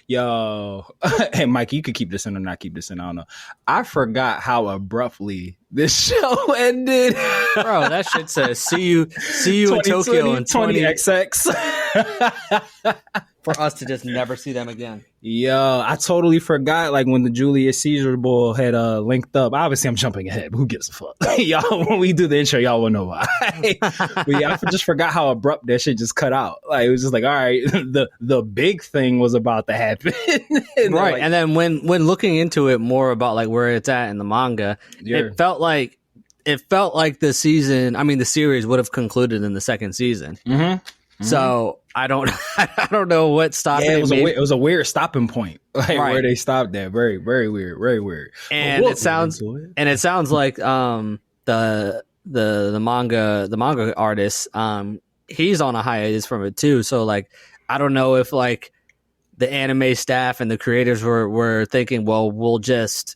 Yo, hey Mike, you could keep this in or not keep this in. I don't know. I forgot how abruptly this show ended. Bro, that shit says see you in Tokyo in 20XX. For us to just never see them again. Yo, I totally forgot. Like when the Julius Caesar Bull had linked up. Obviously, I'm jumping ahead, but who gives a fuck? Y'all, when we do the intro, y'all will know why. But yeah, I just forgot how abrupt that shit just cut out. Like it was just like, all right, the big thing was about to happen, and right? Like, and then when looking into it more about like where it's at in the manga, it felt like the series would have concluded in the second season. Mm-hmm. So I don't know what stopped it. It was a weird stopping point, like right. Where they stopped at. Very, very weird, very weird. And it sounds like the manga artist, he's on a hiatus from it too. So like I don't know if like the anime staff and the creators were thinking, well, we'll just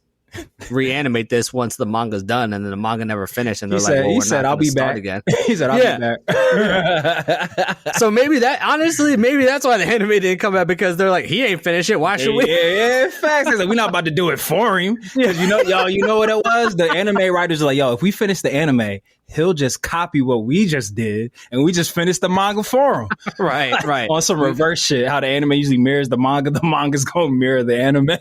reanimate this once the manga's done, and then the manga never finished, and they're he said I'll be back again. He said I'll be back. So maybe that's why the anime didn't come out, because they're like, he ain't finished it, why should we? Yeah, facts. Like, we're not about to do it for him, because you know what it was. The anime writers are like, yo, if we finish the anime, he'll just copy what we just did, and we just finished the manga for him. Right. On some reverse shit, how the anime usually mirrors the manga's gonna mirror the anime.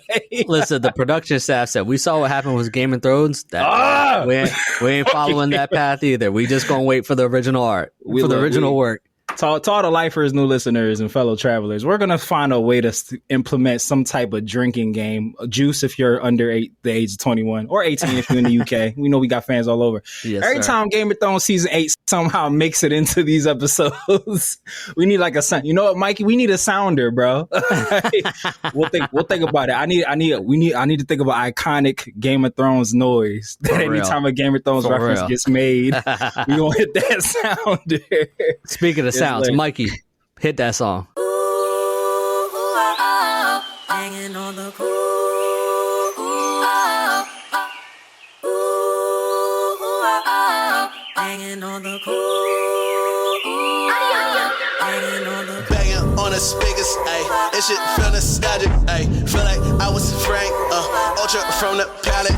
Listen, the production staff said, we saw what happened with Game of Thrones. We ain't following that path either. We just gonna wait for the original art, for the original work. To all the lifers, new listeners, and fellow travelers, we're going to find a way to implement some type of drinking game. Juice if you're under the age of 21, or 18 if you're in the UK. We know we got fans all over. Yes, Every time Game of Thrones Season 8 somehow makes it into these episodes, we need like a sound. You know what, Mikey? We need a sounder, bro. We'll think about it. I need to think of an iconic Game of Thrones noise that anytime a Game of Thrones reference gets made, we gonna hit that sounder. Speaking of sounds, Mikey, hit that song. Hanging on the hanging on the banging on the speakers, ayy. This shit feel nostalgic, ayy. Feel like I was Frank, ultra from the palette,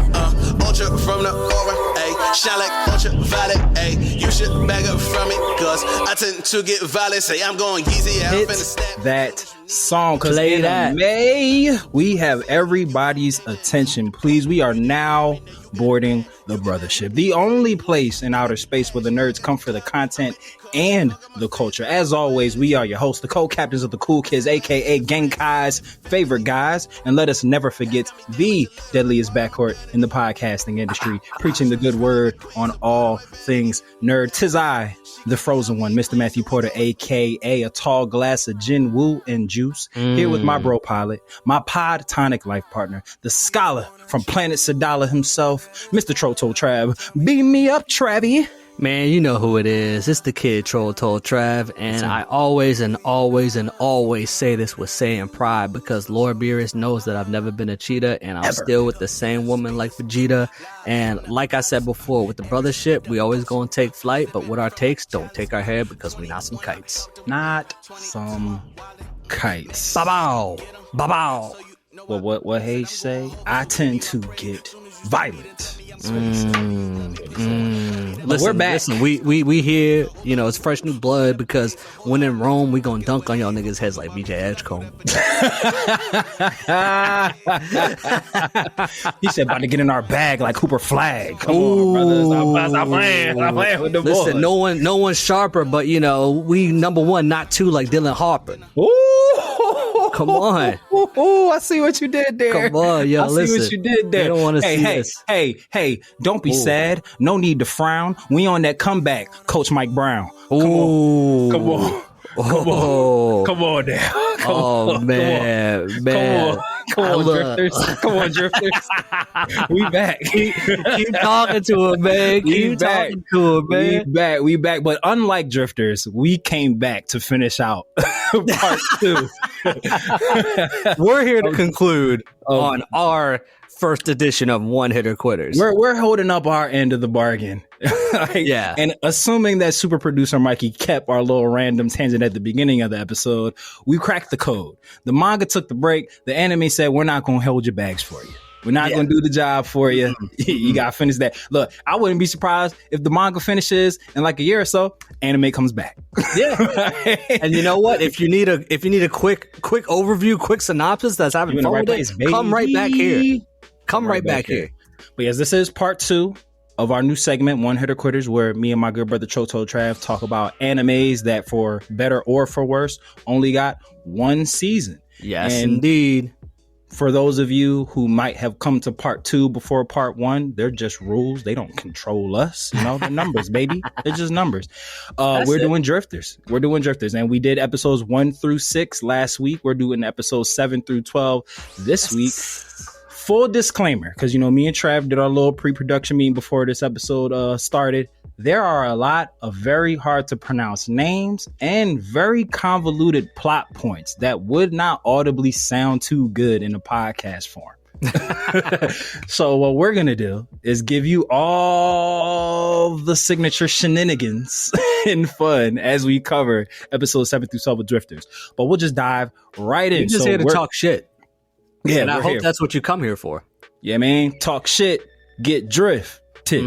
ultra from the aura, ayy. Shine like ultraviolet, ayy. You should back up from me, cause I tend to get violent. Say I'm going easy, yeah, I'm finna snap. That song, cause play in that. May we have everybody's attention. Please, we are now boarding the Brothership, the only place in outer space where the nerds come for the content and the culture. As always, we are your hosts, the co-captains of the cool kids, aka Genkai's favorite guys, and let us never forget the deadliest backcourt in the podcasting industry, preaching the good word on all things nerd. 'Tis I, the frozen one, Mr. Matthew Porter, aka a tall glass of gin, woo, and juice, here with my bro pilot, my pod tonic life partner, the scholar from planet Sadala himself, Mr. Troto Trav. Beam me up, Travie. Man, you know who it is. It's the kid Troll Told Trav, and I always say this with saying pride, because Lord Beerus knows that I've never been a cheetah, and I'm still with the same woman like Vegeta. And like I said before, with the Brothership, we always gonna take flight, but with our takes, don't take our head, because we not some kites. Not some kites. Ba-bow. Ba-bow. Well, what Hayes say? I tend to get violent. Listen, we're back. Listen, we here. You know, it's fresh new blood, because when in Rome, we gonna dunk on y'all niggas' heads like BJ Edgecombe. He said, about to get in our bag like Cooper Flag. Come on, brothers. Stop playing with the boys. Listen, no one's sharper, but you know, we number one, not two, like Dylan Harper. Ooh. Come on. Ooh, I see what you did there. Come on, yo, listen. I see what you did there. They don't want to see this. Hey, don't be sad. No need to frown. We on that comeback, Coach Mike Brown. Come on. Come on now. Come on, Drifters. Come on, Drifters. We back. Keep talking to him, man. Keep talking to him, man. We back. But unlike Drifters, we came back to finish out part 2. We're here to conclude on our first edition of One Hitter Quitters. We're holding up our end of the bargain. Yeah. And assuming that super producer Mikey kept our little random tangent at the beginning of the episode, we cracked the code. The manga took the break. The anime said, we're not going to hold your bags for you. We're not going to do the job for you. You got to finish that. Look, I wouldn't be surprised if the manga finishes in like a year or so, anime comes back. Yeah. And you know what? If you need a quick overview, quick synopsis that's having fun with it, come right back here. Come right back here. But yes, this is part 2 of our new segment, One Hitter Quitters, where me and my good brother Choto Trav talk about animes that, for better or for worse, only got one season. Yes, and indeed. For those of you who might have come to part 2 before part 1, they're just rules. They don't control us. You know, they're numbers, baby. They're just numbers. We're doing Drifters. And we did episodes 1 through 6 last week. We're doing episodes 7 through 12 this week. Full disclaimer, because, you know, me and Trav did our little pre-production meeting before this episode started. There are a lot of very hard to pronounce names and very convoluted plot points that would not audibly sound too good in a podcast form. So what we're going to do is give you all the signature shenanigans and fun as we cover episodes 7 through 12 of Drifters. But we'll just dive right in. You're just here to talk shit. Yeah, and I hope that's what you come here for. Yeah, man. Talk shit, get drifted.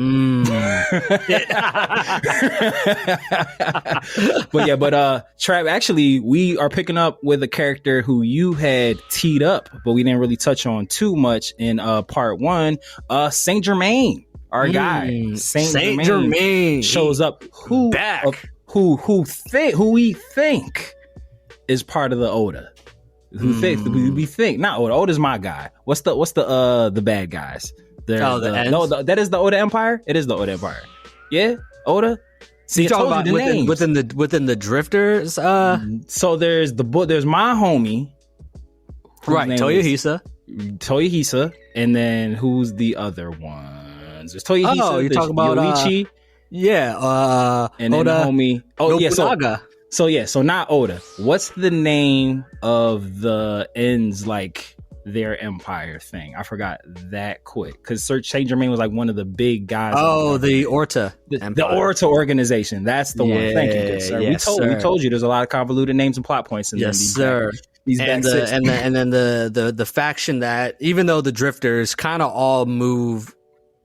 But Trav, actually, we are picking up with a character who you had teed up, but we didn't really touch on too much in part 1. Saint Germain, our guy, Saint Germain shows up. Who we think is part of the Oda. We think not Oda. Oda's my guy. What's the bad guys? That is the Oda Empire. It is the Oda Empire. Yeah, Oda. See, you talking about within the Drifters. So there's my homie, right? Toyohisa, and then who's the other ones? There's Toyohisa. Oh, you're talking about Yoichi. And Oda, then homie. Oh yeah, Nobunaga. So not Oda. What's the name of the ends like their empire thing? I forgot that quick because Saint Germain was like one of the big guys. Oh, the Orta, the Orta organization. That's the one. Thank you, good sir. Yes, we told you there's a lot of convoluted names and plot points in yes, sir. And then the faction that, even though the Drifters kind of all move,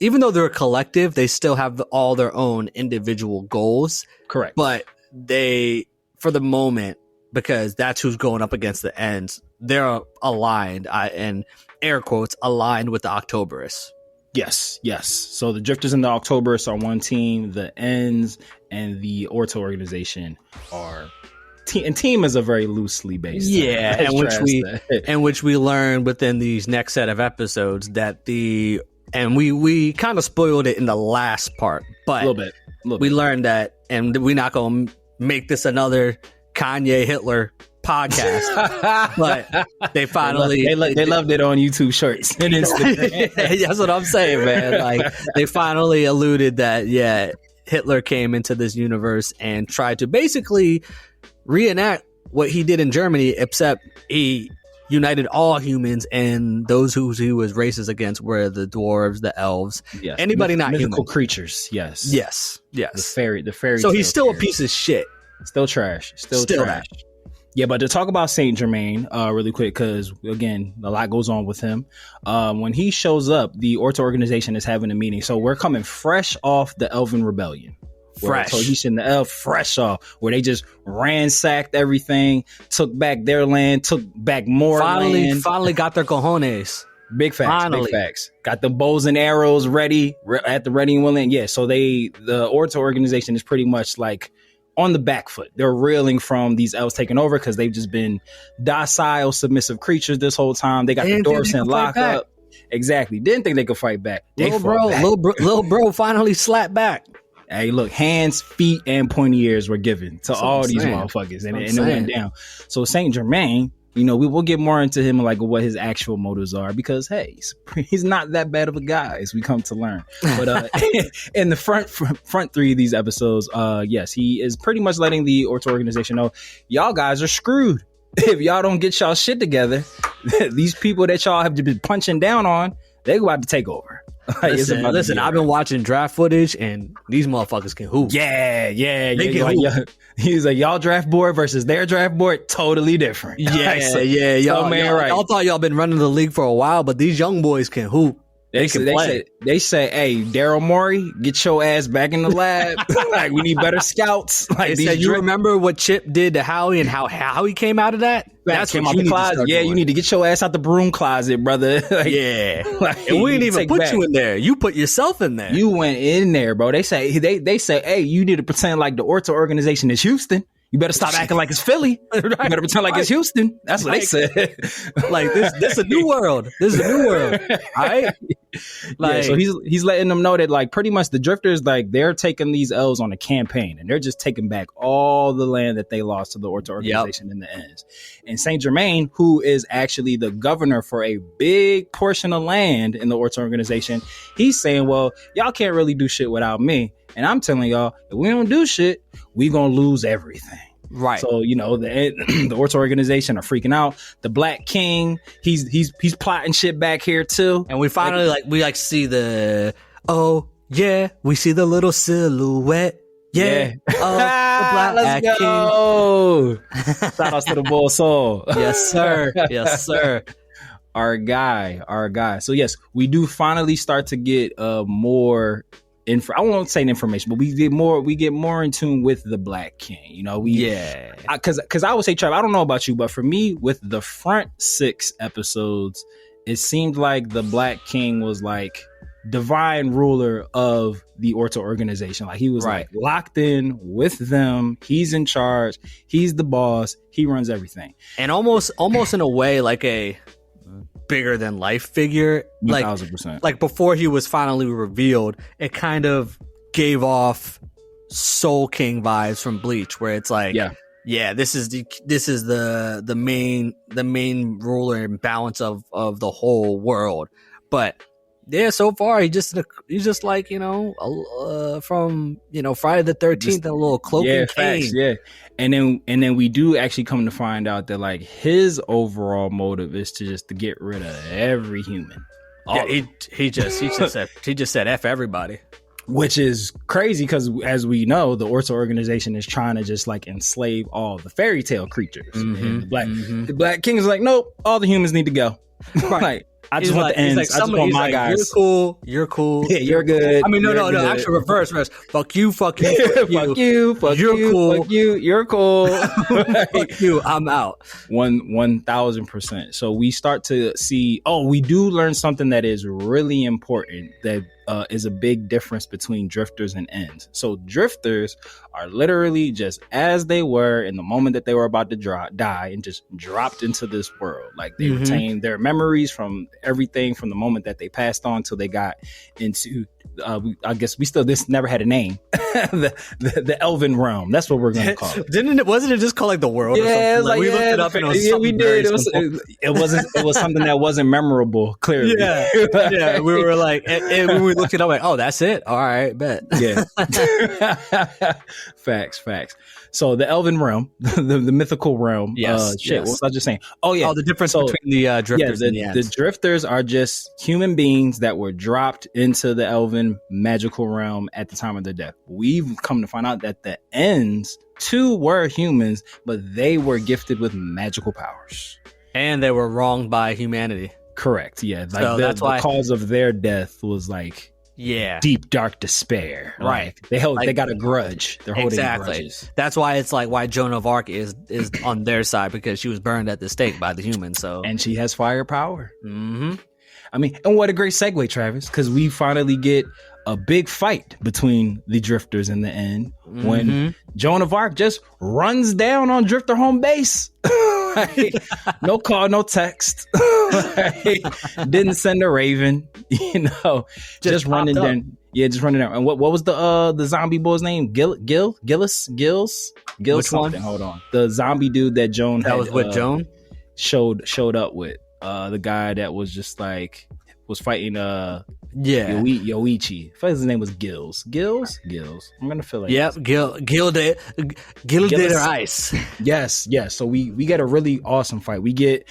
even though they're a collective, they still have all their own individual goals. Correct, but they, for the moment, because that's who's going up against the ends, they're aligned, and air quotes, aligned with the Octoberists. Yes. So the Drifters and the Octoberists are one team. The ends and the Orta organization are team. And team is a very loosely based. Yeah, and which we learn within these next set of episodes that we kind of spoiled it in the last part, but a little bit. We learned that, and we're not going to make this another Kanye Hitler podcast, but they finally they loved it on YouTube shorts and Instagram. That's what I'm saying, man. Like, they finally alluded that Hitler came into this universe and tried to basically reenact what he did in Germany, except he united all humans, and those who he was racist against were the dwarves, the elves, anybody not mythical human. Creatures. Yes. The fairy. So he's still a piece of shit. Still trash. Still trash. Yeah, but to talk about Saint Germain really quick, because again, a lot goes on with him. When he shows up, the Orta organization is having a meeting. So we're coming fresh off the Elven Rebellion. Fresh. Toyohisa and the Elf, fresh off, where they just ransacked everything, took back their land, took back more land. Finally got their cojones. Big facts. Got the bows and arrows ready at the ready and willing. Yeah, so the Orta organization is pretty much like on the back foot. They're reeling from these elves taking over because they've just been docile, submissive creatures this whole time. They got the dwarves in lockup. Exactly. Didn't think they could fight back. Little bro finally slapped back. Hey, look, hands, feet, and pointy ears were given to all these motherfuckers, and it went down. So Saint Germain, we will get more into him, like what his actual motives are, because hey, he's not that bad of a guy, as we come to learn. But in the front 3 of these episodes, yes, he is pretty much letting the Orta organization know, y'all guys are screwed. if y'all don't get y'all shit together, these people that y'all have been punching down on, they about to take over. Like, listen, I've been watching draft footage, and these motherfuckers can hoop. Yeah. They can hoop. He's like, y'all draft board versus their draft board, totally different. Yeah, y'all thought y'all been running the league for a while, but these young boys can hoop. They say, hey, Daryl Morey, get your ass back in the lab. Like, we need better scouts. Like, they said, you remember what Chip did to Howie and how Howie came out of that? That's came out the closet. Yeah, you need to get your ass out the broom closet, brother. Like, and we didn't even put you in there. You put yourself in there. You went in there, bro. They say, hey, you need to pretend like the Orta organization is Houston. You better stop acting like it's Philly. You better pretend like it's Houston. That's what they said. Like this a new world. This is a new world. All right. Like, so he's letting them know that, like, pretty much the Drifters, like, they're taking these L's on a campaign, and they're just taking back all the land that they lost to the Orta organization in the ends. And Saint Germain, who is actually the governor for a big portion of land in the Orta organization, he's saying, well, y'all can't really do shit without me. And I'm telling y'all, if we don't do shit, we gonna lose everything. Right. So, you know, the Orta organization are freaking out. The Black King, he's plotting shit back here too. And we finally we see the we see the little silhouette. Yeah. Oh, the Black Let's go. Shout out to the Bull Soul. Yes, sir. Yes, sir. Our guy. So yes, we do finally start to get more I won't say information, but we get more in tune with the Black King. You know, because I would say, Trav, I don't know about you, but for me, with the front 6 episodes, it seemed like the Black King was like divine ruler of the Orta organization. Like, he was like locked in with them. He's in charge. He's the boss. He runs everything. And almost in a way like a bigger than life figure. 1,000%. Like before he was finally revealed, it kind of gave off Soul King vibes from Bleach, where it's like, this is the main ruler and balance of the whole world. But yeah, so far he's just like, from Friday the 13th, a little cloaking cane. Yeah. And then we do actually come to find out that, like, his overall motive is to get rid of every human. He just said F everybody. Which is crazy, because as we know, the Orta organization is trying to just like enslave all the fairy tale creatures. And the Black King is like, nope, all the humans need to go. Right. I just want the ends. I just want my guys. You're cool. Yeah, you're good. I mean, no. Actually, reverse. Fuck you. Fuck you. Fuck you. You're cool. Fuck you. You're cool. Fuck you. I'm out. 1,000%. So we start to see. Oh, we do learn something that is really important. That is a big difference between drifters and ends. So drifters are literally just as they were in the moment that they were about to die, and just dropped into this world. Like, they retained their memories from everything from the moment that they passed on till they got into I guess we still never had a name. the Elven realm. That's what we're gonna call it. Wasn't it just called like the world? Yeah, or something? We looked it up and it was we did. It was something that wasn't memorable. Clearly, yeah. We were like, and when we looked it up, like, oh, that's it. All right, bet. Yeah. Facts. So the Elven realm, the mythical realm. Yes. What was I just saying? Oh yeah. Oh, the difference between the drifters and the ends. The drifters are just human beings that were dropped into the Elven magical realm at the time of their death. We've come to find out that the ends too were humans, but they were gifted with magical powers. And they were wronged by humanity. Correct. Yeah. Like, so that's why the cause of their death was like, deep dark despair. Right. Like, they got a grudge. They're holding grudges. That's why it's like why Joan of Arc is on their side, because she was burned at the stake by the humans. So, and she has firepower. I mean, and what a great segue, Travis, because we finally get a big fight between the drifters and the end when Joan of Arc just runs down on drifter home base. Like, no call, no text. Like, didn't send a raven, just running down. Yeah, just running down. And what was the zombie boy's name? Gillis? Which something. One? Hold on. The zombie dude that Joan that was with Joan showed up with. The guy that was just like was fighting Yeah. Yoichi. I feel like his name was Gills. Gills. I'm gonna feel like Yep. Gil de Ice. Yes. So we get a really awesome fight. We get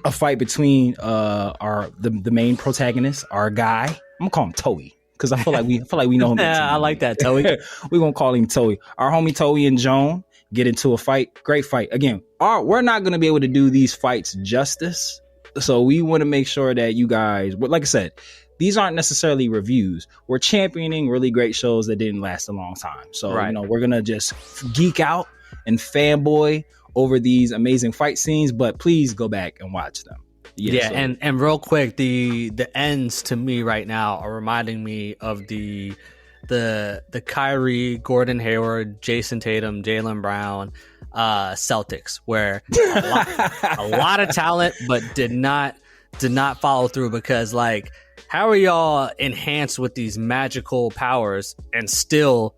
a fight between the main protagonist, our guy. I'm gonna call him Toei because I feel like we know him. Yeah, I like that, Toei. We're gonna call him Toei. Our homie Toei and Joan get into a fight. Great fight. Again, we're not gonna be able to do these fights justice. So we want to make sure that you guys, like I said, these aren't necessarily reviews. We're championing really great shows that didn't last a long time. So, we're going to just geek out and fanboy over these amazing fight scenes, but please go back and watch them. And real quick, the ends to me right now are reminding me of the Kyrie, Gordon Hayward, Jason Tatum, Jaylen Brown, Celtics, where a lot of talent, but did not follow through because like, how are y'all enhanced with these magical powers and still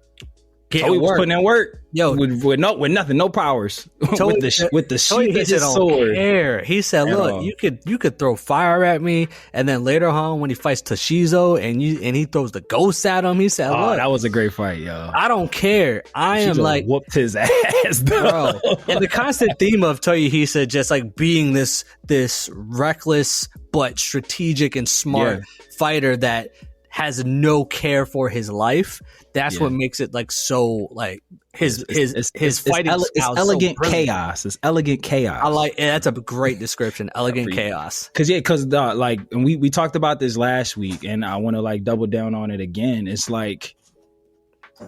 getting work? Putting in work, with nothing, no powers. with the sheath sword. He said, "Look, you could throw fire at me, and then later on when he fights Toshizo and he throws the ghost at him, he said, look, that was a great fight, yo. I don't care. I am like whooped his ass, bro." And the constant theme of Toyohisa just like being this reckless but strategic and smart fighter that has no care for his life. That's what makes it like so like his fighting style. It's elegant chaos. It's elegant chaos. I like that's a great description. Elegant chaos. Because like, and we talked about this last week, and I want to like double down on it again. It's like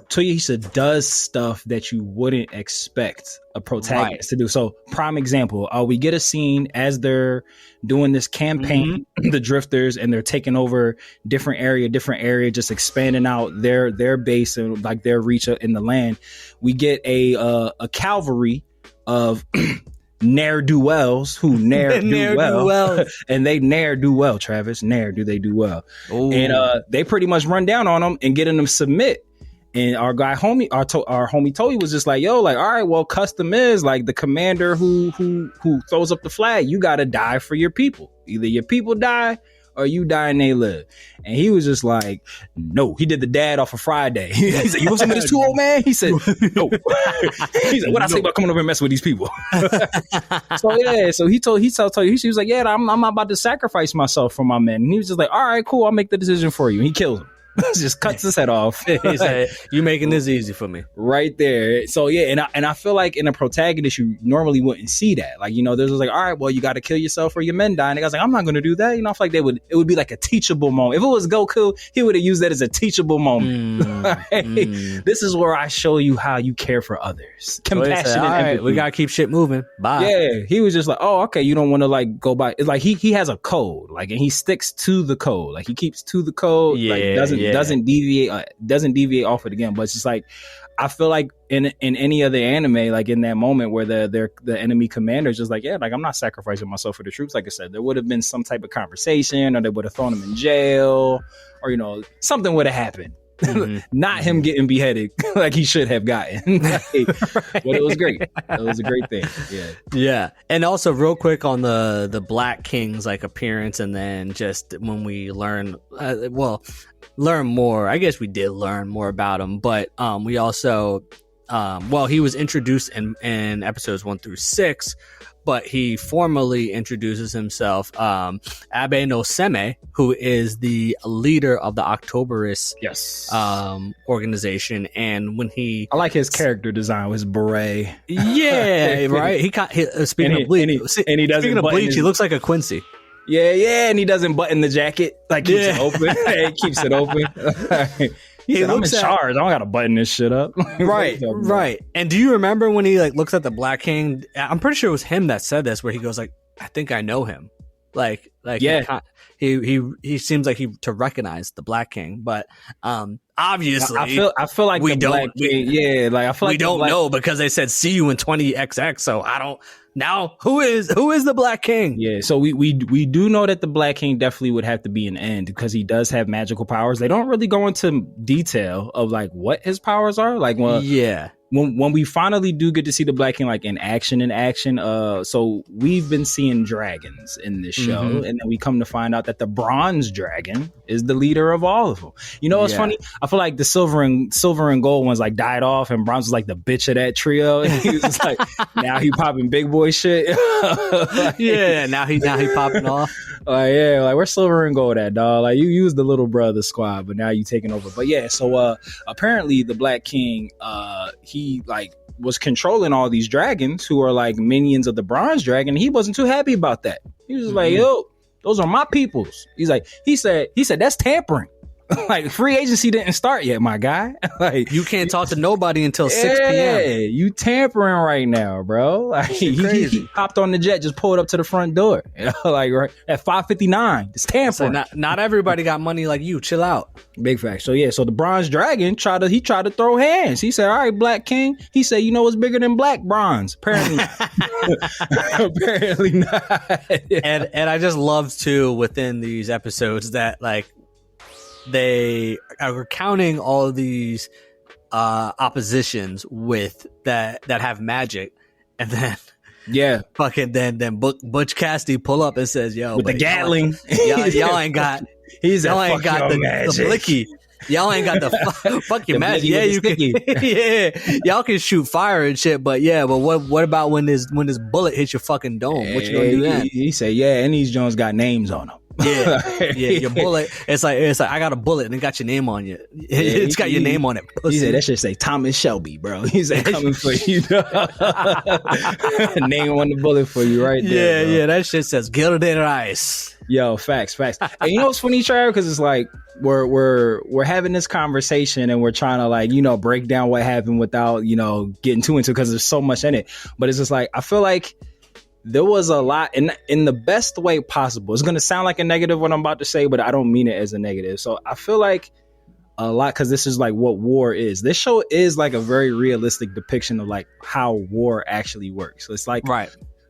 Toyohisa does stuff that you wouldn't expect a protagonist to do. So, prime example, we get a scene as they're doing this campaign, the Drifters, and they're taking over different area, just expanding out their base and like their reach in the land. We get a cavalry of ne'er-do-wells who ne'er-do well, and they ne'er-do well. Travis, ne'er do they do well. Ooh. And they pretty much run down on them and getting them to submit. And our homie Toei was just like, yo, like, all right, well, custom is like the commander who throws up the flag. You got to die for your people. Either your people die or you die and they live. And he was just like, no. He did the dad off of Friday. He said, you want some of this too, old man? He said, no. He said, what I say about coming over and messing with these people? So he told Toei, he was like, yeah, I'm about to sacrifice myself for my men. And he was just like, all right, cool, I'll make the decision for you. And he kills him. Just cuts his head off. He said, "You making this easy for me?" Right there. So yeah, and I feel like in a protagonist, you normally wouldn't see that. Like, there's like, all right, well, you got to kill yourself or your men die. And the guy's like, I'm not going to do that. I feel like it would be like a teachable moment. If it was Goku, he would have used that as a teachable moment. This is where I show you how you care for others. Compassion and empathy. We gotta keep shit moving. Bye. Yeah, he was just like, oh, okay, you don't want to like go by. It's like he has a code, like, and he sticks to the code. Like he keeps to the code. Doesn't deviate off it again. But it's just like, I feel like in any other anime, like in that moment where the enemy commander is just like, yeah, like I'm not sacrificing myself for the troops. Like I said, there would have been some type of conversation, or they would have thrown him in jail, or something would have happened. Not him getting beheaded like he should have gotten. But it was great. It was a great thing. Yeah. And also real quick on the Black King's like appearance, and then just when we learn more, I guess we did learn more about him, but we also he was introduced in episodes 1 through 6, but he formally introduces himself, Abe no Seme, who is the leader of the Octoberist organization. And when I like his character design, his beret. Yeah, right. Speaking of Bleach, he looks like a Quincy. Yeah, and he doesn't button the jacket, like keeps it open. He keeps it open. He said, I'm in charge. I don't got to button this shit up. Right. And do you remember when he like looks at the Black King? I'm pretty sure it was him that said this, where he goes like, I think I know him. Like he seems like he to recognize the Black King, but obviously I feel like we don't. Black King, like I feel like we don't know, because they said see you in 20XX. So I don't. Now, who is the Black King? Yeah, so we do know that the Black King definitely would have to be an end, because he does have magical powers. They don't really go into detail of like what his powers are. Like, well, when we finally do get to see the Black King like in action, so we've been seeing dragons in this show, and then we come to find out that the bronze dragon is the leader of all of them. You know what's funny? I feel like the silver and gold ones like died off, and bronze was like the bitch of that trio. And he was just like, now he popping big boy shit. Like, now he popping off. Like we're silver and gold at, dog. Like you used the little brother squad, but now you taking over. But yeah, so apparently the Black King, he like was controlling all these dragons who are like minions of the bronze dragon. He wasn't too happy about that. He was like, yo, those are my peoples. He said that's tampering. Like free agency didn't start yet, my guy. Like you can't talk to nobody until 6 p.m. Yeah, you tampering right now, bro. Like he hopped on the jet, just pulled up to the front door. You know, like right at 5:59. It's tampering. So not everybody got money like you. Chill out. Big fact. So yeah, so the bronze dragon tried to throw hands. He said, all right, Black King. He said, you know what's bigger than black? Bronze. Apparently not. Apparently not. And I just love too within these episodes that like they are counting all these oppositions with that have magic, and then fucking then Butch Cassidy pull up and says, "Yo, with the Gatling, y'all ain't got y'all ain't got the blicky." Y'all ain't got the fuck your magic. Yeah, you can. Y'all can shoot fire and shit, but what about when this bullet hits your fucking dome? What you gonna do then? He said, yeah, and these Jones got names on them. Your bullet. It's like I got a bullet and it got your name on you. It's got your name on it. Pussy. He said that should say Thomas Shelby, bro. He said coming for you. Name on the bullet for you right there. Yeah, that shit says gilded ice. Yo, facts. And you know what's funny, Trav? Because it's like we're having this conversation and we're trying to like, you know, break down what happened without, you know, getting too into it because there's so much in it. But it's just like I feel like there was a lot in the best way possible. It's gonna sound like a negative what I'm about to say, but I don't mean it as a negative. So I feel like a lot, because this is like what war is. This show is like a very realistic depiction of like how war actually works. So it's like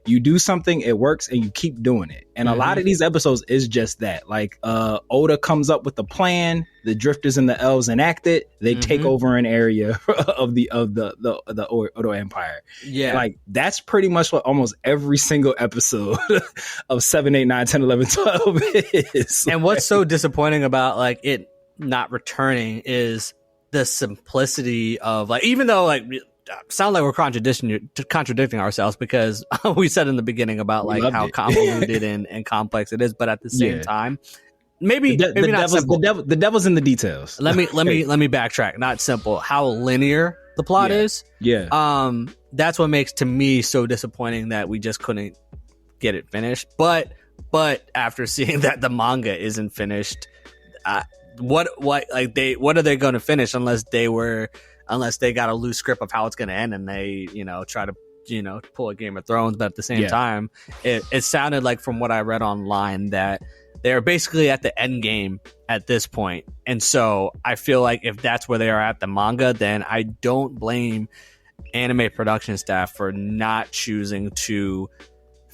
you do something, it works, and you keep doing it. And a lot of these episodes is just that. Like Oda comes up with a plan, the drifters and the elves enact it, they take over an area of the Oda Empire. Yeah. Like that's pretty much what almost every single episode of 7, 8, 9, 10, 11, 12 is. And what's so disappointing about like it not returning is the simplicity of like, even though like sound like we're contradicting ourselves because we said in the beginning about like how convoluted and complex it is, but at the same time, maybe not simple. The devil's in the details. Let me backtrack. Not simple. How linear the plot is. Yeah. That's what makes to me so disappointing that we just couldn't get it finished. But after seeing that the manga isn't finished, what are they going to finish unless they got a loose grip of how it's going to end and they, you know, try to, you know, pull a Game of Thrones. But at the same time, it sounded like from what I read online that they're basically at the end game at this point. And so I feel like if that's where they are at the manga, then I don't blame anime production staff for not choosing to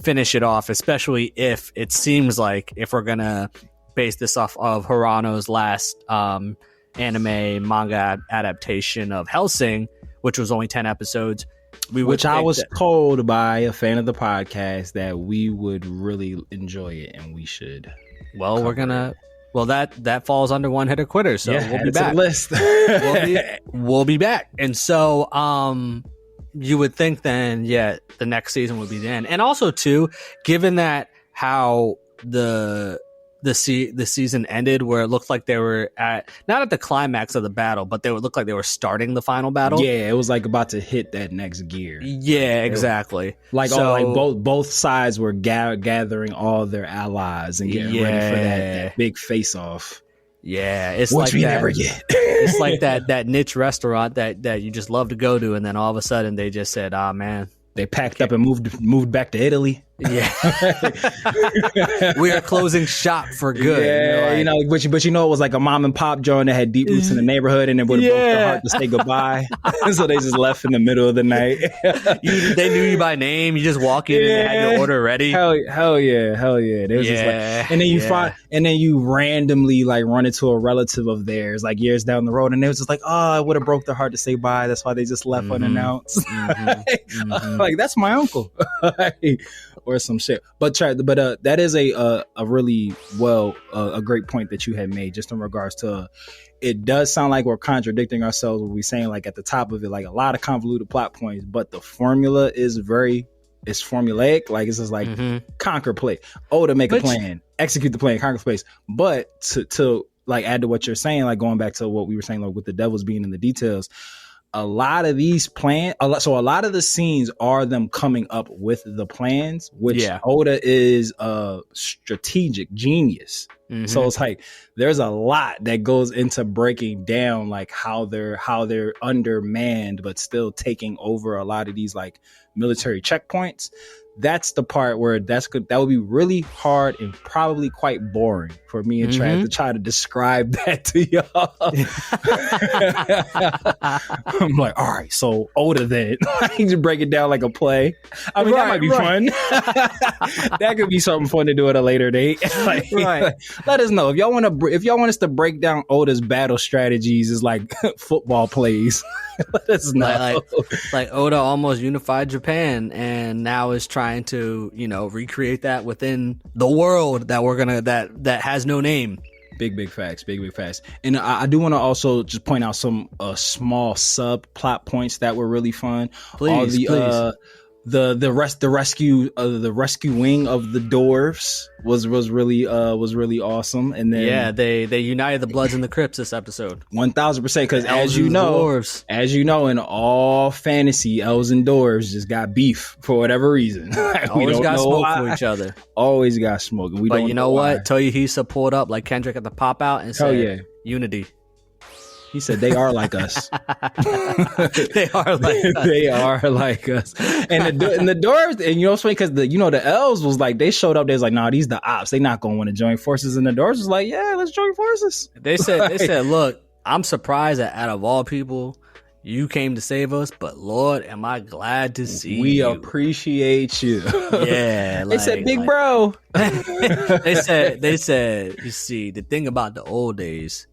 finish it off, especially if it seems like if we're going to base this off of Hirano's last anime manga adaptation of Hellsing, which was only 10 episodes. Which I was told by a fan of the podcast that we would really enjoy it and we should. Well, we're gonna. Well, that falls under One Hitter Quitter, so we'll be back. List. we'll be back, and so you would think then, the next season would be then, and also too, given that how the season ended, where it looked like they were not at the climax of the battle, but they would look like they were starting the final battle. Yeah, it was like about to hit that next gear. Yeah, exactly. Like both sides were gathering all their allies and getting ready for that big face off. Yeah, it's which like we that, never get. It's like that niche restaurant that you just love to go to, and then all of a sudden they just said, "Ah, man." They packed up and moved back to Italy. Yeah. We are closing shop for good. Yeah, but it was like a mom and pop joint that had deep roots in the neighborhood, and it would have broke their heart to say goodbye. So they just left in the middle of the night. They knew you by name. You just walk in and they had your order ready. Hell yeah. They was just like, and then you and then you randomly like run into a relative of theirs like years down the road, and they was just like, oh, it would have broke their heart to say bye. That's why they just left unannounced. Like, that's my uncle. Or some shit, but that is a really a great point that you had made, just in regards to it does sound like we're contradicting ourselves when we saying like at the top of it, like a lot of convoluted plot points, but the formula is it's formulaic. Like, it's just like conquer play, to make a plan, execute the plan, conquer space. But to like add to what you're saying, like going back to what we were saying, like with the devils being in the details, a lot of these plans, so a lot of the scenes are them coming up with the plans, which Oda is a strategic genius. So it's like there's a lot that goes into breaking down like how they're undermanned but still taking over a lot of these like military checkpoints. That's the part where that would be really hard and probably quite boring for me and Trav to try to describe that to y'all. I'm like, all right, so Oda then. I need to break it down like a play. I mean, that might be fun. That could be something fun to do at a later date. Like, let us know if y'all want us to break down Oda's battle strategies as like football plays. Let us know. Like Oda almost unified Japan and now is trying to, recreate that within the world that has no name. Big facts. And I do want to also just point out some small sub plot points that were really fun. Please. The rescuing of the dwarves was really awesome. And then they united the Bloods and the Crips this episode 1000%, because as you know in all fantasy, elves and dwarves just got beef for whatever reason. Always got smoke for each other. Always got smoke. But you know what? Toyohisa pulled up like Kendrick at the pop out and said, unity. He said they are like us. They are like us. They are like us. And the dwarves, and it's funny because the elves was like, they showed up. They was like, nah, these the ops. They not gonna want to join forces. And the dwarves was like, yeah, let's join forces. They said, look, I'm surprised that out of all people, you came to save us, but Lord, am I glad to see you. We appreciate you. Yeah. They said, big bro. They said, you see, the thing about the old days,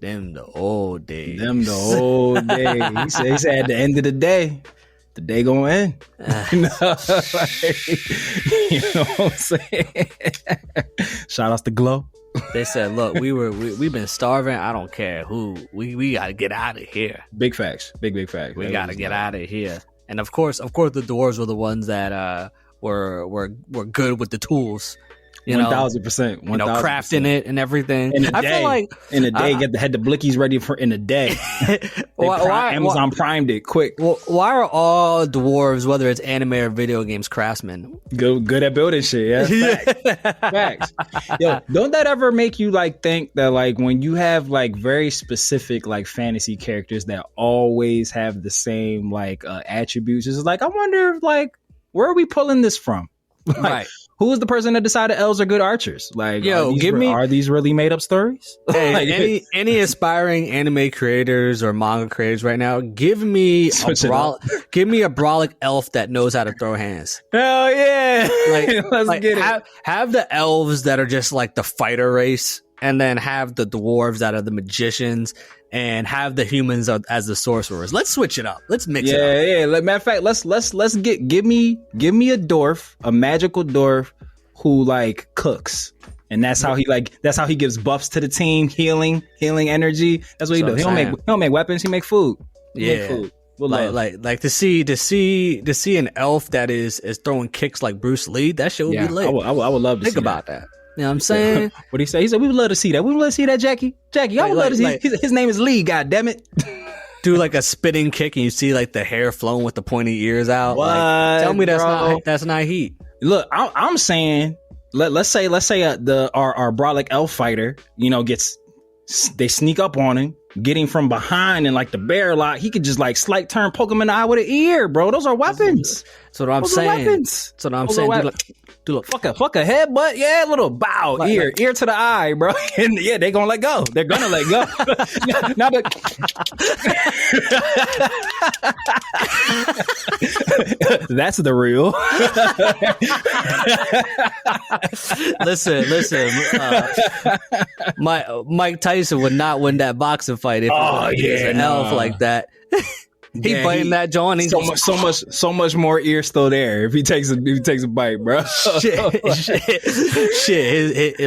Them the old days. He said at the end of the day gonna end. You know what I'm saying? Shout outs to Glow. They said, look, we've been starving. I don't care who. We gotta get out of here. Big facts. Big facts. We gotta get out of here. And of course the dwarves were the ones that were good with the tools. 1000%. Crafting it and everything. I feel like in a day, had the blickies ready for in a day. Amazon primed it quick. Well, why are all dwarves, whether it's anime or video games, craftsmen? Good at building shit. Yeah, facts. Yo, don't that ever make you like think that like when you have like very specific like fantasy characters that always have the same like attributes? It's like, I wonder if like where are we pulling this from? Like, right. Who was the person that decided elves are good archers? Like, are these really made up stories? Hey, like, any aspiring anime creators or manga creators right now, give me a brolic elf that knows how to throw hands. Hell yeah! Let's get it. Have the elves that are just like the fighter race, and then have the dwarves that are the magicians, and have the humans as the sorcerers. Let's switch it up. Let's mix it up. Yeah. Matter of fact, let's give me a dwarf, a magical dwarf who like cooks, and that's how he gives buffs to the team, healing energy. That's what he does. He don't make weapons. He make food. Like to see an elf that is throwing kicks like Bruce Lee. That shit would be lit. I would love to think about that. You know what I'm saying? What'd he say? He said, we would love to see that. We would love to see that, Jackie. I would love to see. His name is Lee, goddammit. Do like a spitting kick and you see like the hair flowing with the pointy ears out. What? Like, tell me that's not heat. Look, I'm saying, let's say our brolic elf fighter, they sneak up on him. getting from behind and like the bear lock, he could just like slight turn, poke him in the eye with an ear, bro. Those are weapons. That's what I'm saying. That's what I'm saying. Do a fuck a headbutt, yeah, little bow, like, ear to the eye, bro. And yeah, they gonna let go. They're gonna let go. Now that's the real. Listen. Mike Tyson would not win that boxing fight if he was an elf like that. He biting that joint. So much more ear still there if he takes a bite, bro. Shit.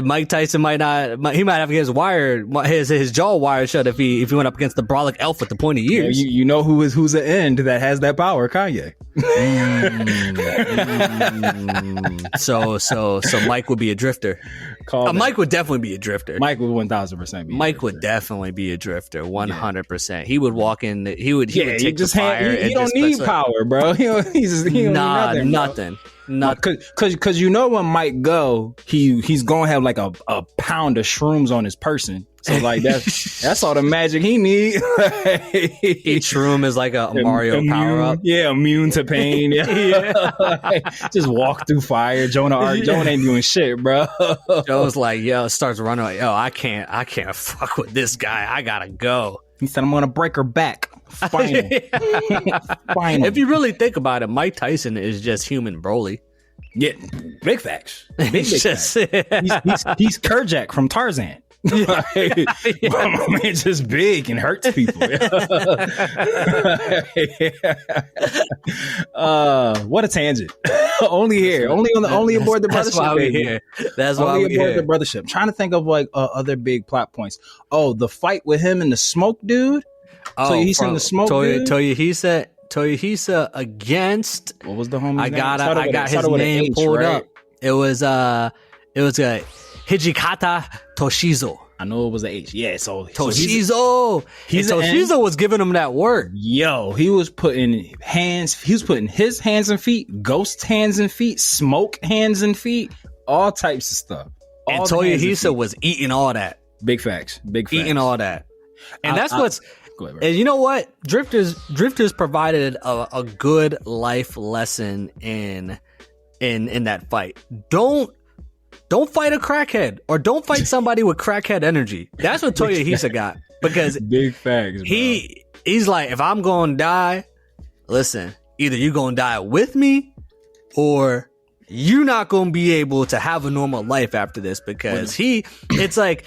Mike Tyson might not. He might have his jaw wired shut if he went up against the brolic elf with the pointy ears. Yeah, you know who's the end that has that power? Kanye. So Mike would be a drifter. Mike would definitely be a drifter. Mike would 1000% be. Mike would definitely be a drifter. 100%. He would walk in. He would take the fire. He don't need power, bro. He don't need nothing. Because you know when Mike go, he's gonna have like a pound of shrooms on his person. So like that's all the magic he need. Each shroom is like a Mario power up. Yeah, immune to pain. Yeah. Just walk through fire. Jonah ain't doing shit, bro. Joe's like, starts running like, I can't fuck with this guy. I gotta go. He said, I'm gonna break her back. Final. If you really think about it, Mike Tyson is just human Broly. Yeah, big facts. Big facts. He's Kerjak from Tarzan. My man's just big and hurts people. What a tangent. Only aboard the brothership. That's why we're here. That's why we're here. The brothership. I'm trying to think of like other big plot points. Oh, the fight with him and the smoke dude. Toyohisa and the smoke dude. Toyohisa against, what was the homie's name? I got his name pulled up. It was a Hijikata Toshizo. I know it was an H. Yeah, so Toshizo. Toshizo was giving him that work. Yo, he was putting his hands and feet, ghost hands and feet, smoke hands and feet, all types of stuff. And Toyohisa was eating all that. Big facts. Eating all that. And that's what's. And you know what? Drifters provided a good life lesson in that fight. Don't fight a crackhead, or don't fight somebody with crackhead energy. That's what Toyohisa got. Because big facts, bro. He's like, if I'm gonna die, listen, either you gonna die with me, or you're not gonna be able to have a normal life after this. Because it's like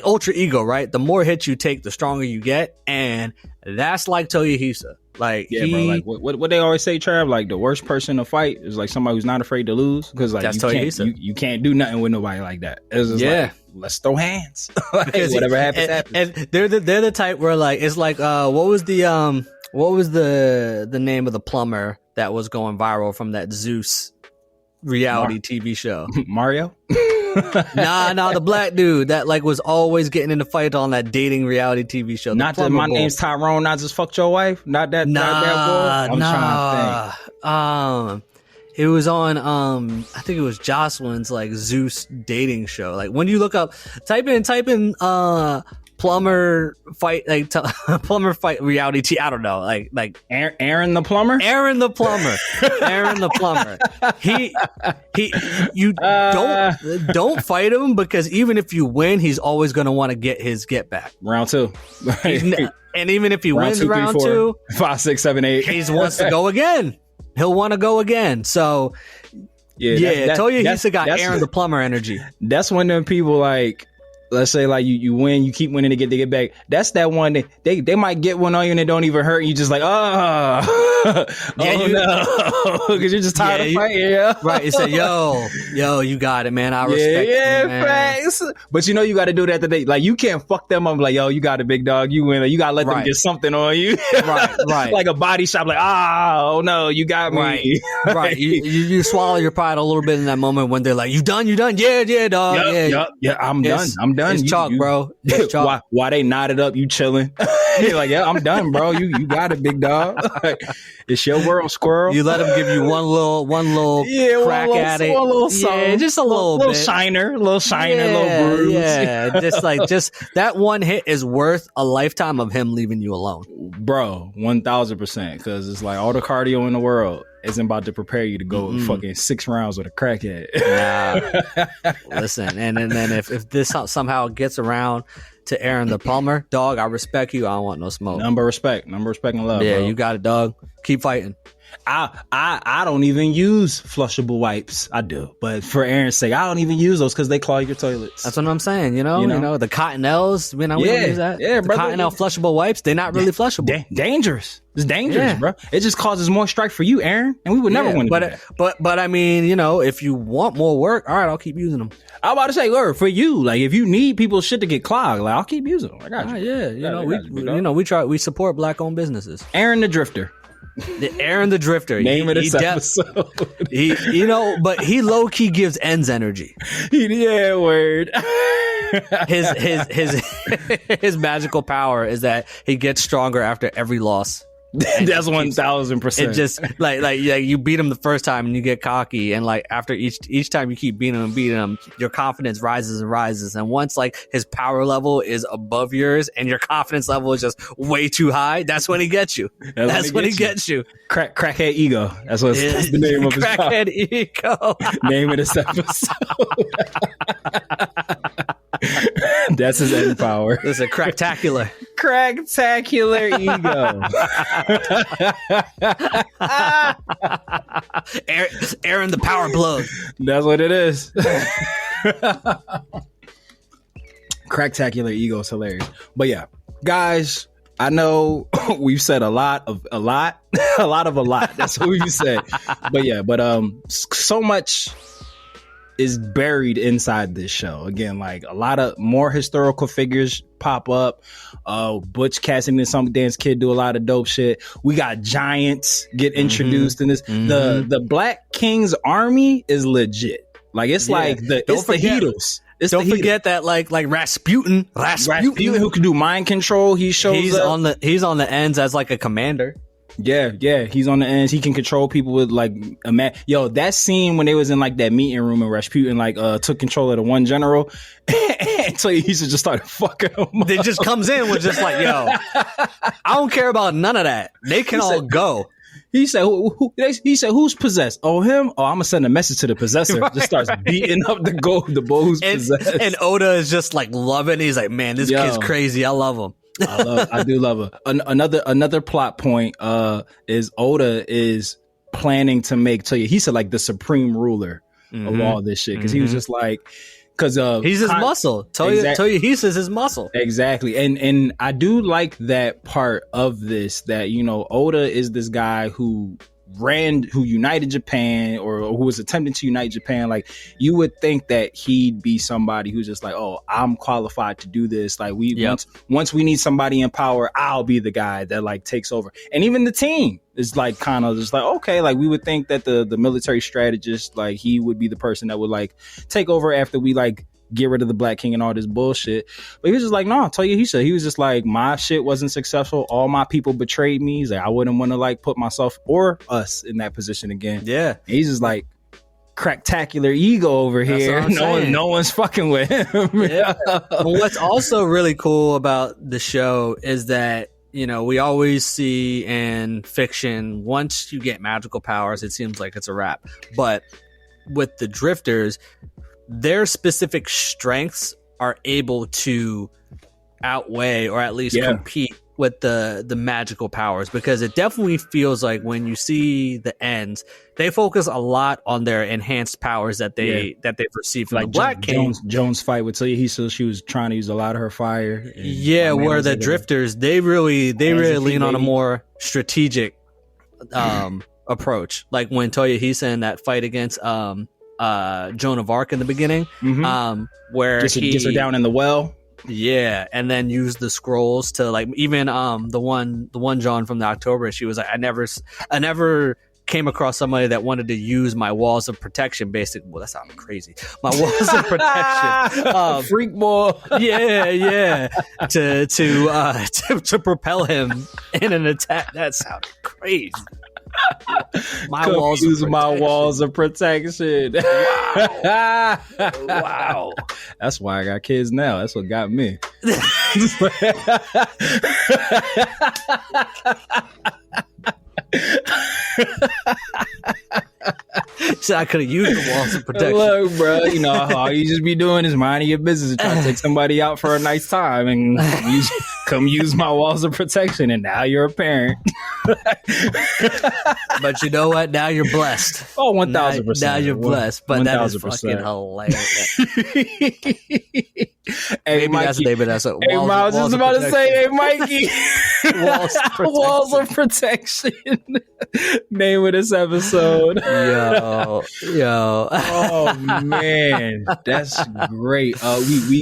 ultra ego, right? The more hits you take, the stronger you get, and that's like Toyohisa. Like, bro. Like what they always say, Trav. Like, the worst person to fight is like somebody who's not afraid to lose. Because like you can't do nothing with nobody like that. It's just like, let's throw hands. Like, whatever happens, happens. And they're the type where like it's like what was the name of the plumber that was going viral from that Zeus reality TV show? Mario? Nah, the black dude that like was always getting in the fight on that dating reality TV show. Not that my name's Tyrone, not just fucked your wife. Not that. That boy. I'm trying to think. It was on I think it was Jocelyn's like Zeus dating show. Like when you look up, type in plumber fight, like plumber fight reality TV. I don't know, like Aaron the plumber. Aaron the plumber. You don't fight him, because even if you win, he's always going to want to get his get back. Round 2. And even if he wins round 2, 5, 6, 7, 8, he wants to go again. He'll want to go again. So Toyohisa got Aaron the plumber energy. That's when them people like. Let's say like you win, you keep winning to get back. That's that one that they might get one on you and it don't even hurt. And you just like, no, because you're just tired of fighting. Yeah. Right. You say, yo, you got it, man. I respect you, man. Facts. But you know you got to do that today. Like, you can't fuck them up. Like, yo, you got it, big dog. You win. Like, you got to let them get something on you. Right. Like a body shop. Like, oh no, you got me. Right. You swallow your pride a little bit in that moment when they're like, you done? Yeah, dog. Yeah, I'm done. done. It's chalk, bro. It's chalk. Why they knotted up? You chilling? You're like, yeah, I'm done, bro. You got it, big dog. It's your world, squirrel. You let him give you one little crack at it. One little something. Yeah, just a little bit. little bruise. Yeah, just that one hit is worth a lifetime of him leaving you alone, bro. 1,000%. Because it's like all the cardio in the world isn't about to prepare you to go fucking 6 rounds with a crackhead. Nah. Listen, and then if this somehow gets around to Aaron the Palmer, dog, I respect you. I don't want no smoke. Number respect and love. Yeah, bro. you got it, dog. Keep fighting. I don't even use flushable wipes. I do, but for Aaron's sake, I don't even use those because they clog your toilets. That's what I'm saying. You know the Cottonelles. We don't use that. Yeah, the Cottonelle flushable wipes. They're not really flushable. Dangerous. It's dangerous, bro. It just causes more strife for you, Aaron, and we would never want to do that. But I mean, if you want more work, all right, I'll keep using them. I'm about to say, for you, like if you need people's shit to get clogged, like I'll keep using them. I got you. We support black-owned businesses. Aaron the Drifter. Aaron the Drifter. Name of this episode. But he low key gives ends energy. Word. His magical power is that he gets stronger after every loss. That's 1,000%. It just like you beat him the first time and you get cocky, and like after each time you keep beating him, your confidence rises and rises. And once like his power level is above yours and your confidence level is just way too high, that's when he gets you. That's when he gets you. Crackhead ego. That's the name of his Crackhead ego. Name of this episode. That's his end power. It's a cracktacular. Cracktacular ego. Aaron the power plug. That's what it is. Cracktacular ego is hilarious. But yeah, guys, I know we've said a lot. That's what we've said. But so much is buried inside this show. Again, like a lot of more historical figures pop up. Butch Cassidy and Some Dance Kid do a lot of dope shit. We got giants get introduced in this. The Black King's army is legit. Like it's like the Heatles. Don't forget that like Rasputin who can do mind control. He's on the ends as like a commander. Yeah, he's on the ends. He can control people with like that scene when they was in like that meeting room and Rasputin like took control of the one general, and so he just started fucking him up. They just comes in with just like, yo, I don't care about none of that. They can all go. He said, who's possessed? Oh, him? Oh, I'm gonna send a message to the possessor. Right. Just starts beating up the bull who's possessed. And Oda is just like loving. He's like, man, this kid's crazy. I love him. I do love her. Another plot point is Oda is planning to make Toyohisa like the supreme ruler of all this shit, because he was just like, because he's his muscle. Toyohisa is his muscle. Exactly. And I do like that part of this, that Oda is this guy who united Japan, or who was attempting to unite Japan. Like you would think that he'd be somebody who's just like, oh, I'm qualified to do this. Like once we need somebody in power, I'll be the guy that like takes over. And even the team is like kind of just like, okay, like we would think that the military strategist, like he would be the person that would like take over after we like get rid of the Black King and all this bullshit. But he was just like, no, Toyohisa. He was just like, my shit wasn't successful. All my people betrayed me. He's like, I wouldn't want to like put myself or us in that position again. Yeah. And he's just like, cracktacular ego over here. No one's fucking with him. Yeah. Well, what's also really cool about the show is that, we always see in fiction, once you get magical powers, it seems like it's a wrap. But with the Drifters, their specific strengths are able to outweigh or at least compete with the magical powers, because it definitely feels like when you see the ends, they focus a lot on their enhanced powers that they've received from like the Black King. Jones fight with Toyohisa, she was trying to use a lot of her fire. Yeah, where the Drifters, they really lean on a more strategic approach. Like when Toyohisa in that fight against Joan of Arc in the beginning, where he gets her down in the well. Yeah, and then use the scrolls to like, even the one John from the October, she was like, I never came across somebody that wanted to use my walls of protection. Basically, well, that sounded crazy. My walls of protection, freak boy. Yeah, to propel him in an attack. That sounded crazy. My walls of protection. Wow. That's why I got kids now. That's what got me. So I could have used the walls of protection. Look, bro, you know, all you just be doing is minding your business and trying to take somebody out for a nice time, and you come use my walls of protection, and now you're a parent. But you know what? Now you're blessed. Oh, 1,000%. Now you're blessed. But 1,000%. That is fucking hilarious. Hey, Mikey. That's the name of that. So, I was just about to say, hey, Mikey. Walls of protection. Name of this episode. Yo. Oh man, that's great.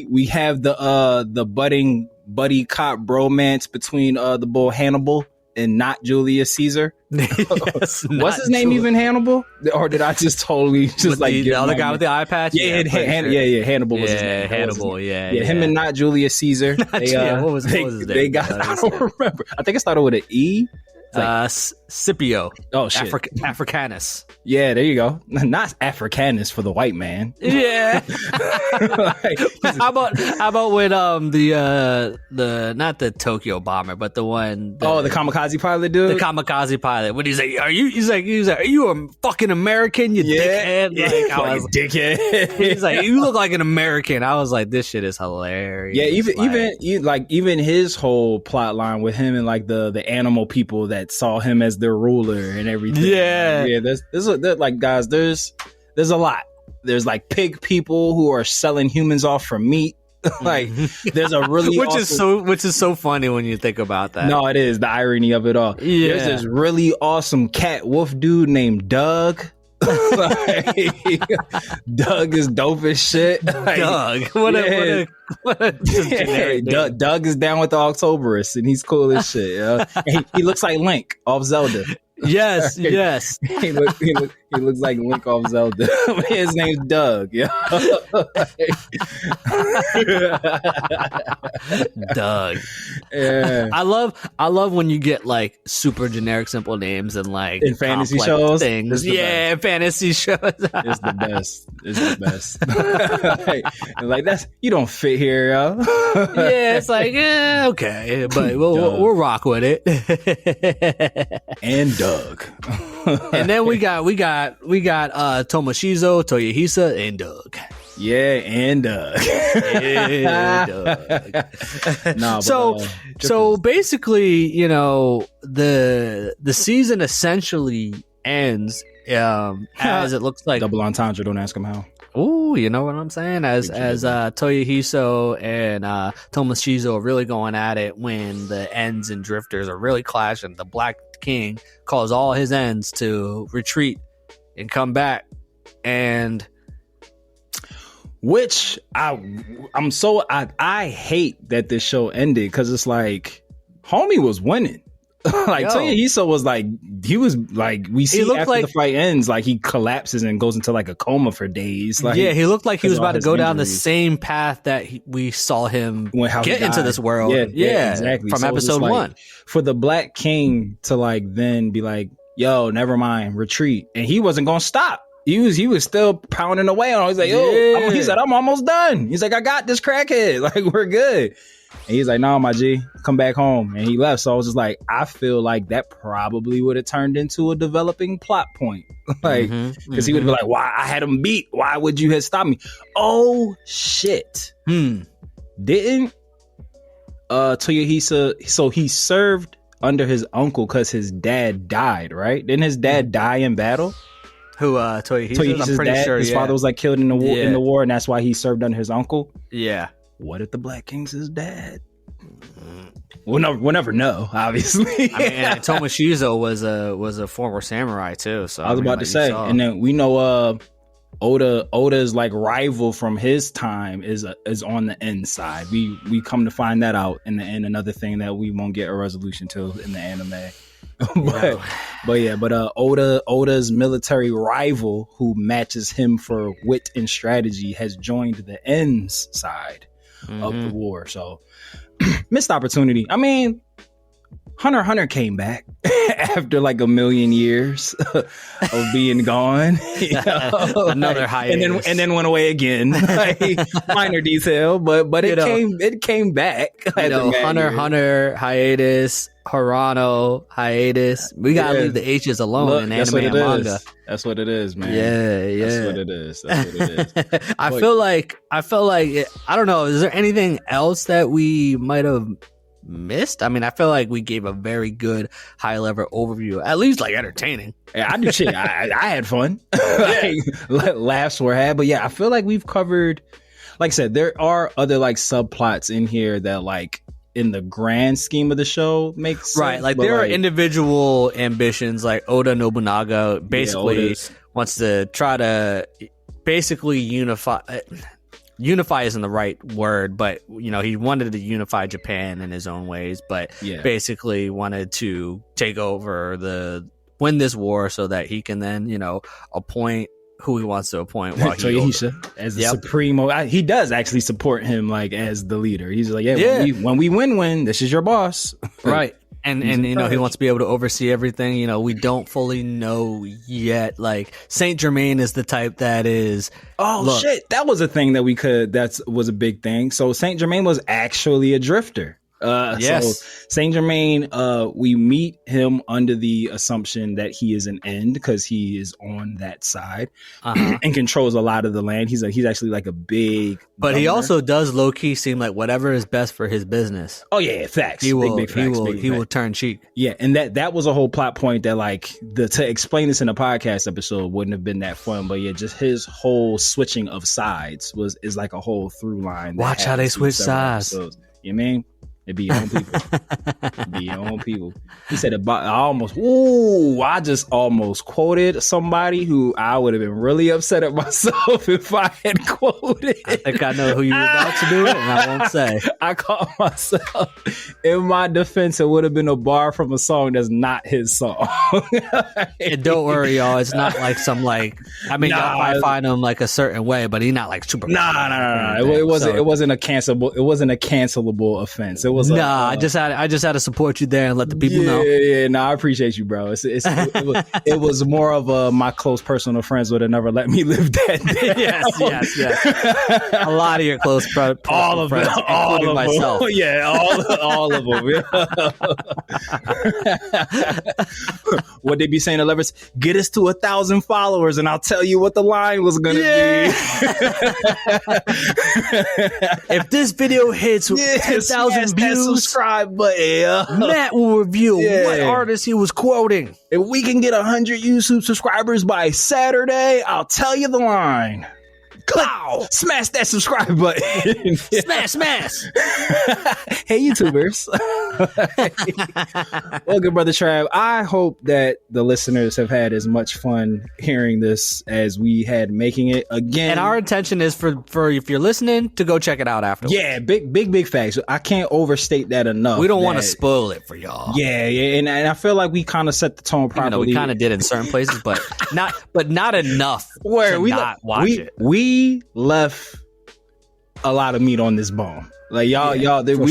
We have the budding buddy cop bromance between the bull Hannibal and not Julius Caesar. Yes, what's his name even Hannibal? Or did I just totally just with the other guy with the eye patch? Yeah, Hannibal was his name. Hannibal, yeah. Him and not Julius Caesar. What was his name? They got. I don't remember. I think it started with an E. Scipio. Oh shit. Africanus. Yeah, there you go. Not Africanus for the white man. Yeah. How about when the not the Tokyo bomber, but the one the kamikaze pilot dude? The kamikaze pilot. When he's like, are you a fucking American, you dickhead? Like, I was dickhead. He's like, you look like an American. I was like, this shit is hilarious. Yeah, even his whole plot line with him and like the animal people that saw him as their ruler and everything. Yeah. There's like, guys, there's a lot. There's like pig people who are selling humans off for meat. Like, there's a really which is so funny when you think about that. No, it is the irony of it all. Yeah. There's this really awesome cat wolf dude named Doug. Like, Doug is dope as shit. Like, Doug, what a generic name. Doug is down with the Octoberists and he's cool as shit. He looks like Link off Zelda. Yes. he looks like Link off Zelda. His name's Doug. Yeah. Doug. Yeah. I love when you get like super generic simple names and like in fantasy shows things. Yeah, fantasy shows. It's the best. Like that's, you don't fit here, yo. Yeah, it's like okay, but we'll rock with it. And Doug. And then we got Tomoshizou, Toyohisa, and Doug. Yeah, and Doug. So basically, you know, the season essentially ends as it looks like double entendre. Don't ask him how. Ooh, you know what I'm saying? As Toyohisa and Tomoshizou are really going at it when the Ends and Drifters are really clashing. The Black King calls all his Ends to retreat and come back, and which I hate that this show ended because it's like homie was winning. Like Toyohisa was like, he was like, we see after like, the fight ends, like he collapses and goes into like a coma for days. Like, yeah, he looked like he was about to go down the same path that we saw him get into this world. Yeah, exactly. From episode 1. For the Black King to like then be like, yo, never mind, retreat. And he wasn't going to stop. He was still pounding away on it. He's like, yo, he said, I'm almost done. He's like, I got this crackhead. Like, we're good. And he's like, no, my G, come back home. And he left. So I was just like, I feel like that probably would have turned into a developing plot point. Like, because he would be like, why? I had him beat. Why would you have stopped me? Oh, shit. Didn't Toyohisa, so he served under his uncle because his dad died, right? Didn't his dad die in battle? Who, Toyohisa's? I'm pretty dad, sure, his father was like killed in the war, and that's why he served under his uncle? Yeah. What if the Black King's his dad? We'll never know, obviously. I mean, Tomoshizou was a former samurai too. So I was about to say, and then we know Oda's like rival from his time is on the end side. We come to find that out in the end. Another thing that we won't get a resolution to in the anime. but Oda's military rival, who matches him for wit and strategy, has joined the N's side of the war. So missed opportunity. I mean, Hunter x Hunter came back after like a million years of being gone. Another hiatus. and then went away again. Like, minor detail, but it came back. Hunter x Hunter hiatus, Harano hiatus. We gotta leave the H's alone in anime and manga. That's what it is, man. Yeah. That's what it is. I felt like I don't know. Is there anything else that we might have missed? I mean, I feel like we gave a very good high level overview, at least like entertaining. Yeah, I do shit. I had fun. Laughs were had, but yeah, I feel like we've covered. Like I said, there are other like subplots in here that, like, in the grand scheme of the show, makes sense. Right. Like, there are individual ambitions. Like Oda Nobunaga basically wants to try to basically unify. Unify isn't the right word, but he wanted to unify Japan in his own ways, but basically wanted to take over win this war so that he can then appoint who he wants to appoint while Toyohisa as the supremo. He does actually support him, like, as the leader. He's like, when we win, this is your boss. Right. And he wants to be able to oversee everything. We don't fully know yet. Like, Saint Germain is the type that is. Oh, shit. That was a thing that was a big thing. So Saint Germain was actually a drifter. Yes. So Saint Germain, we meet him under the assumption that he is an end because he is on that side and controls a lot of the land. He's actually like a big, but governor. He also does low key seem like whatever is best for his business. Oh yeah, facts. He will, big facts. He will turn cheek. Yeah, and that was a whole plot point that, like, to explain this in a podcast episode wouldn't have been that fun. But yeah, just his whole switching of sides is like a whole through line. Watch how they switch sides. Episodes. You know what I mean? It'd be your own people. He said, I just almost quoted somebody who I would have been really upset at myself if I had quoted. I think I know who you were about to do it, and I won't say. I caught myself. In my defense, it would have been a bar from a song that's not his song. And don't worry, y'all. It's not like y'all might find him like a certain way, but he's not like super. No. It wasn't a cancelable offense. I just had to support you there and let the people know. Yeah. No, I appreciate you, bro. It was more of my close personal friends would have never let me live that day. Yes. A lot of your close friends, including myself. Yeah, all of them. What they be saying to lovers? Get us to 1,000 followers, and I'll tell you what the line was gonna be. If this video hits 10,000 views, subscribe button. Matt will review what artist he was quoting. If we can get 100 YouTube subscribers by Saturday, I'll tell you the line. Wow! Smash that subscribe button. Smash. Hey, YouTubers. Well, good brother Trav, I hope that the listeners have had as much fun hearing this as we had making it. Again, and our intention is for if you're listening to go check it out afterwards. Yeah, big facts. I can't overstate that enough. We don't want to spoil it for y'all. Yeah, and I feel like we kind of set the tone properly. We kind of did in certain places, but not enough where we not watch it. We left a lot of meat on this bone. Like we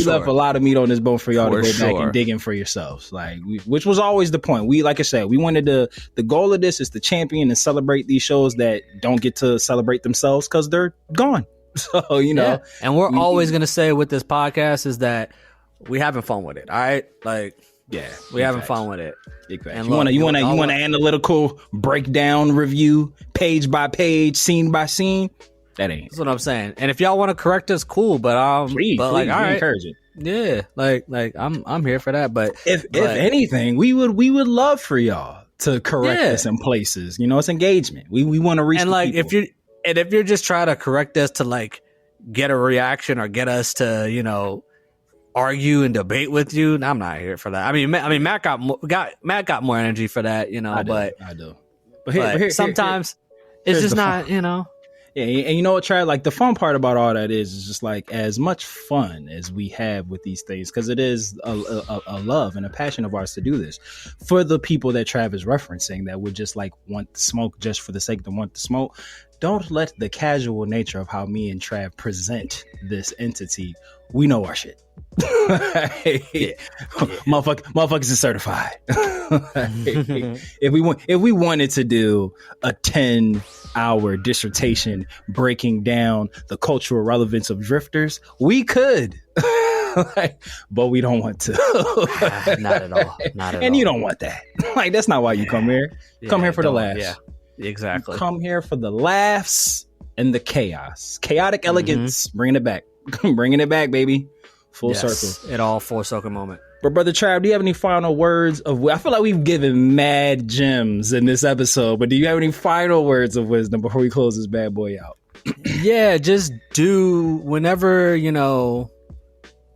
left a lot of meat on this bone for y'all to go back and dig in for yourselves. Like, which was always the point. Like I said, we wanted the goal of this is to champion and celebrate these shows that don't get to celebrate themselves because they're gone. So and we're always gonna say with this podcast is that we having fun with it. All right, like. Yeah, we having fun with it. And you want an analytical breakdown review, page by page, scene by scene. That's what I'm saying. And if y'all want to correct us, cool. But please, all right, encourage it. Yeah, like I'm here for that. But if anything, we would love for y'all to correct us in places. It's engagement. We want to reach. And like people. if you're just trying to correct us to like get a reaction or get us to argue and debate with you, I'm not here for that. I mean, Matt got more energy for that, I do. But sometimes it's just not. Yeah, and you know what, Trav? Like the fun part about all that is just like as much fun as we have with these things, because it is a love and a passion of ours to do this. For the people that Trav is referencing that would just like want smoke just for the sake of want the smoke, don't let the casual nature of how me and Trav present this entity. We know our shit. Motherfuckers is certified. If we wanted to do a 10-hour dissertation breaking down the cultural relevance of drifters, we could. But we don't want to. Not at all. Not at all. And you don't want that. Like that's not why you come here. Come here for the laughs. Yeah, exactly. You come here for the laughs and the chaos. Chaotic elegance. Bringing it back. Bringing it back, baby. Full circle. It all full circle moment. But Brother Trav, do you have any final words of? I feel like we've given mad gems in this episode, but do you have any final words of wisdom before we close this bad boy out? Yeah, just do whenever,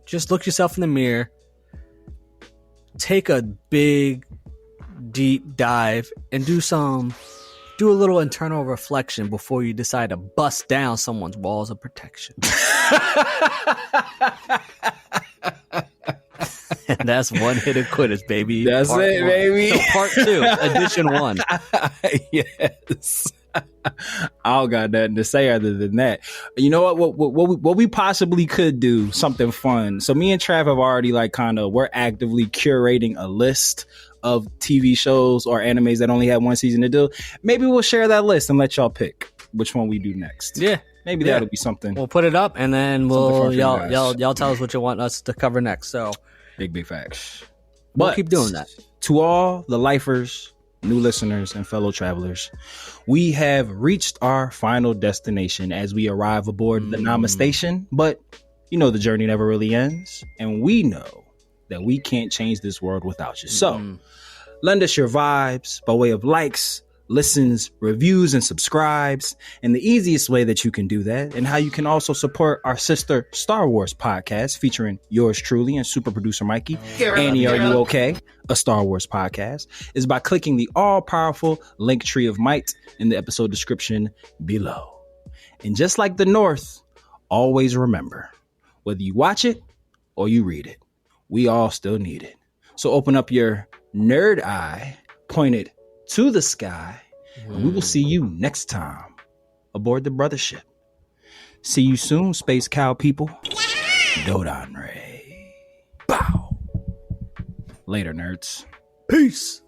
just look yourself in the mirror, take a big, deep dive, and do a little internal reflection before you decide to bust down someone's walls of protection. And that's one hit of quitters, baby. That's part it, one. baby. So part 2, edition 1. Yes. I don't got nothing to say other than that. You know what we possibly could do something fun. So me and Trav have already we're actively curating a list of TV shows or animes that only had one season to do. Maybe we'll share that list and let y'all pick which one we do next. Yeah. Maybe that'll be something. We'll put it up and then y'all tell us what you want us to cover next. So big facts. We'll keep doing that. To all the lifers, new listeners, and fellow travelers, we have reached our final destination as we arrive aboard the Nama station. But the journey never really ends, and we know that we can't change this world without you. So lend us your vibes by way of likes, listens, reviews, and subscribes. And the easiest way that you can do that, and how you can also support our sister Star Wars podcast featuring yours truly and super producer Mikey, Annie, Are You Okay? A Star Wars podcast, is by clicking the all-powerful link tree of might in the episode description below. And just like the North, always remember, whether you watch it or you read it, we all still need it. So open up your nerd eye, point it to the sky, and we will see you next time aboard the Brothership. See you soon, Space Cow people. Dodon Ray. Bow. Later, nerds. Peace.